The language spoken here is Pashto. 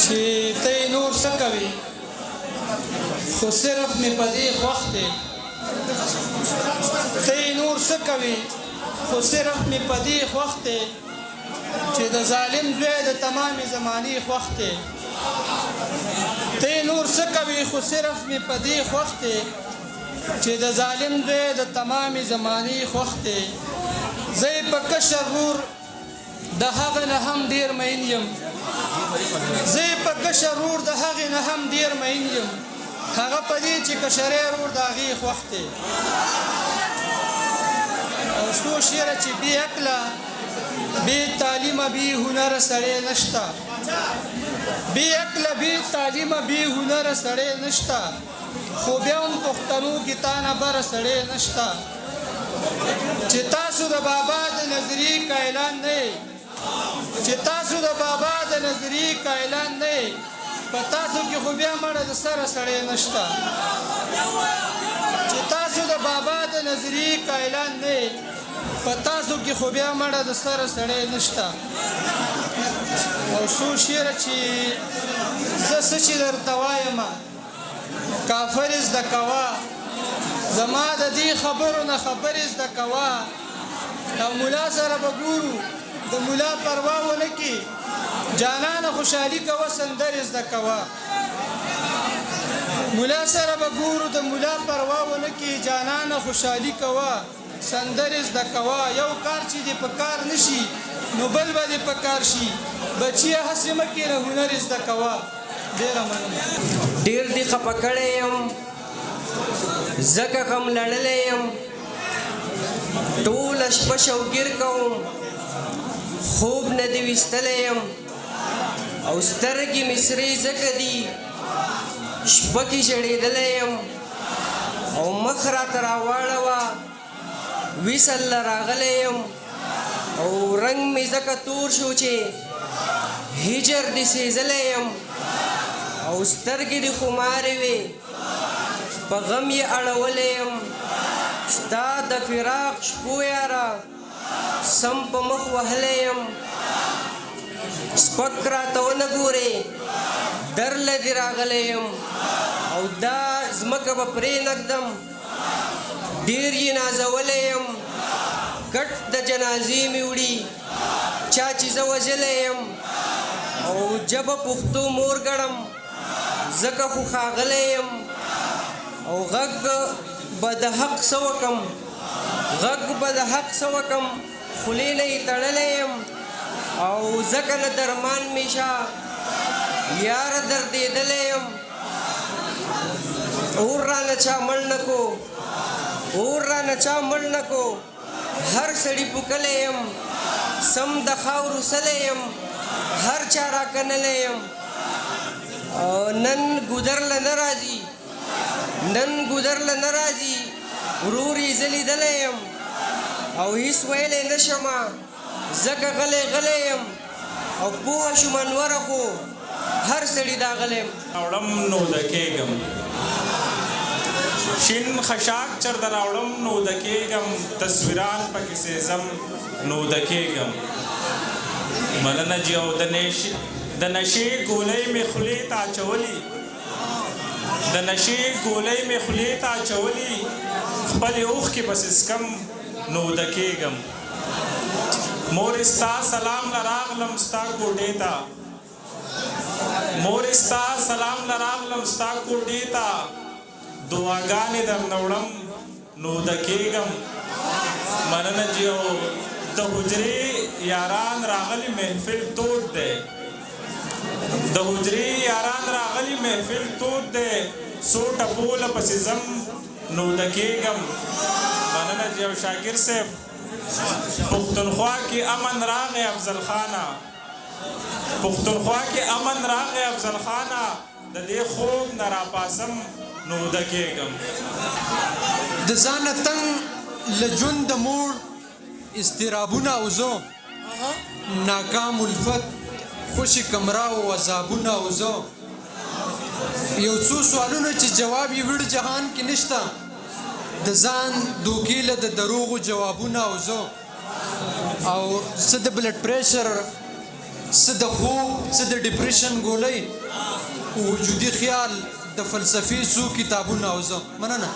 چې ته نور څه کوي خو صرف مې په دې خوښ دی ته نور څه کوي خو صرف مې په دې خوښ دی چې د ظالم زوی د تمامې زمانې خوښ دی ته نور څه کوي خو صرف مې په دې خوښ دی چې د ظالم زوی د تمامې زمانې خوښ دی زه یې په کشر ورور د هغه نه هم ډېر مین یم زه یې په کشر ورور د هغې نه هم ډېر مین یم هغه په دې چې کشری ورور د هغې خوښ دی او څو شعره چې بې عقله بې تعلیمه بې هنره سړی نشته بې عقله بې تعلیمه بې هنره سړی نشته خو بیا هم پښتنو کې تا نه بره سړی نشته چې تاسو د بابا د نظریې قایلان نه یې چې تاسو د بابا د نظریې قایلان نه یې په تاسو کې خو بیا مړه د سره سړی نشته چې تاسو د بابا د نظریې قایلان نه یې په تاسو کې خو بیا مړه د سره سړی نشته او څو شعره چې زه څه چې درته وایم کافر زده کوه زما د دې خبرو نه خبرې زده کوه او ملا سره به ګورو د ملا پروا ونه کړي جانانه خوشحالي کوه سندرې زده کوه ملا سره به ګورو د ملا پروا ونه کړي جانانه خوشحالي کوه سندرې زده کوه یو کار چې دې په کار نشي نو بل به دې په کار شي بچیه هسې مه کښېنه هنر زده کوه ډېره مننه ډېر دې خفه کړی یم ځکه غم لړلی یم ټوله شپه شوګیر کوم خوب نه دې ویستلی یم او سترګې مې سرې ځکه دي شپه کې ژړېدلی یم او مخ راته راواړوه ویسل له راغلی یم او رنګ مې ځکه تور شو چې هجر دې سېزلی یم او سترګې دې خمارې وې په غم یې اړولی یم ستا د فراق شپو یاره سم په مخ وهلی یم سپک راته ونه ګورې درله دې راغلی یم او دا ځمکه به پرې نږدم ډېر یې نازولی یم کټ د جنازې مې وړي چا چې زه وژلی یم او جبه پښتو مور ګڼم ځکه خو ښاغلی یم او غږ به د حق څه وکړم غږ به د حق څه وکړم خولې نه یې تړلی یم او ځکه نه درمان مې شه یاره دردېدلی یم اور رانه چا مړ نه کو اور رانه چا مړ نه کو هر سړي پوکلی یم سم د خاورو سلی یم هر چا راکنلی یم نن ګودر له نه راځي نن ګودر له نه راځي ورور یې زه لیدلی یم او هېڅ ویلی نه شمه ځکه غلی غلی یم او پوهه شوم انوره خو هر سړي دا غلی یم راوړم نو د کېږم شین خشاک چرته راوړم نو د کېږم تصویران پکې سېزم نو د کېږم مننه جي او د نشې ګولۍ مې خولې ته اچولي د نشې ګولۍ مې خولې ته اچولي خپلې اوښکې پسې څکم نو د کېږم مور ستا سلام نه راغلم ستا کوټې ته مور ستا سلام نه راغلم ستا کوټې ته دعاګانې درنه وړم نو د کېږم مننه جي او د حجرې یاران راغلي محفل تود دی د حجرې یاران راغلي محفل تود دی څو ټپوله پسې ځم نو د کېږم مننه جي او شاکر صاحب پښتونخوا کې امن راغی افضل خانه پښتونخوا کې امن راغی افضل خانه د دې خوب نه راپاسم نو د کېږم د ځانه تنګ له ژوند د موړ اضطرابونه او زه ناکام الفت خوشي کمره او عذابونه او زه یو څو سوالونه چې جواب یې وړ جهان کې نشته د ځان دوکې له د دروغو جوابونه او زه او څه د بلډ پریشر څه د خوب څه د ډپریشن ګولۍ وجودي خیال د فلسفي څو کتابونه او زه مننه